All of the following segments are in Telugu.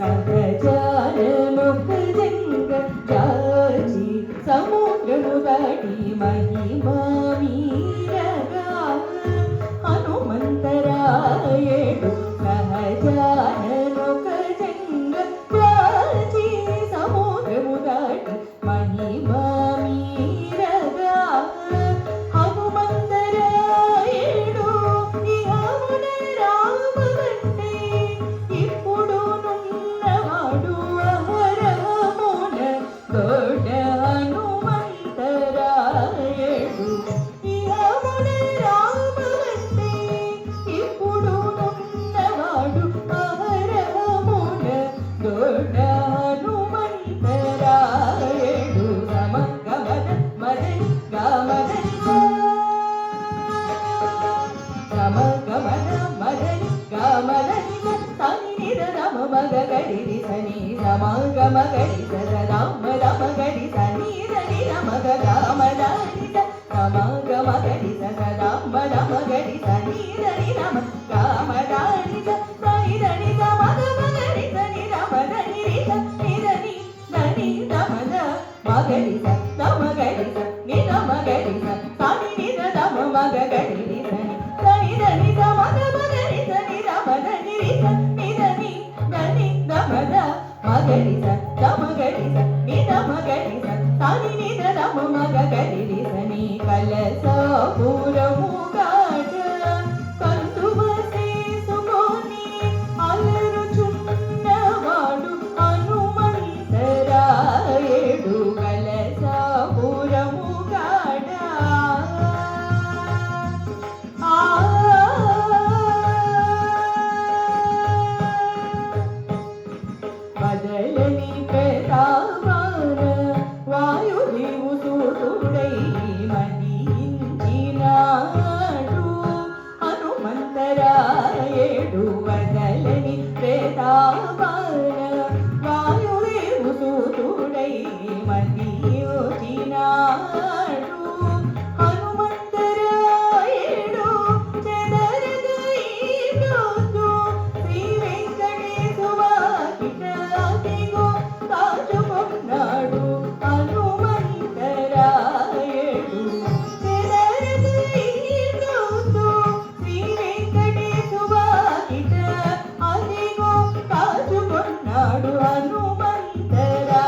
సహజాననొక జంగ దాచి సముద్రము దాటి మహిమా మీరగా హనుమంతరాయడు సహజాననొక జంగ దాచి సముద్రము దాటి మహిమా మీరగా హనుమంతరాయడు ఇహమున రామవంటే ఇప్పుడు నున్నవాడు అహరమున దొడ్డ హనుమంతరాయడు ఇహమున రామవంటే ఇప్పుడు నున్నవాడు అహరమున దొడ్డ హనుమంతరాయడు సమగమన మదని గమదని సమగమన మదని గమదని సని రమ మగ గడి సని సమగమ గడి రామ రమ గడి సని దని రమ గమ దని సమగమ గడి రామ రమ గడి సని దని రమ గమ దని సని దని సమగమ గడి సని రమ దని దని దని రమ మగడి రమ గడి ని రమ గడి సని ని రమ మగ గడి సని సని దని సమగమ గడి సని రమ దని ని దని దని రమ మగడి రమ గడి ని రమ గడి సని ని రమ మగ గడి సని కలసపురము గాట కందువ చేసుకొని అలరుచున్నవాడు హనుమంతరాయడు కలసపురము గాట బదలని ప్రతాపాన వాయుదేవు సూతుడై మదించినాడు హనుమంతరాయడు బదలని ప్రతాపాన వాయుదేవు సూతుడై మదించినాడు హనుమంతరాయడు చెదరగా ఈ రోజు శ్రీ వెంకటేశ్వర కిటాదిగో కాచుకున్నాడు హనుమంతరాయడు చెదరగా ఈ రోజు శ్రీ వెంకటేశ్వర కిటాదిగో కాచుకున్నాడు హనుమంతరాయడు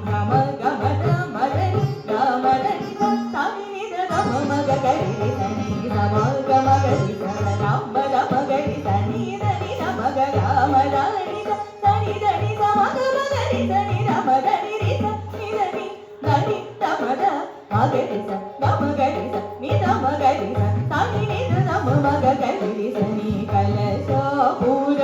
గమ గమన మదని గమదని సని రమ మగ గడి సని రమ గమ గడి రామ రమ గడి సని దని రమ గమ దని సని దని సమగ గడి సని రమ దని ని దని దని రమ మగడి గమ గడి ని రమ గడి సని ని రమ మగ గడి సని కలసపుర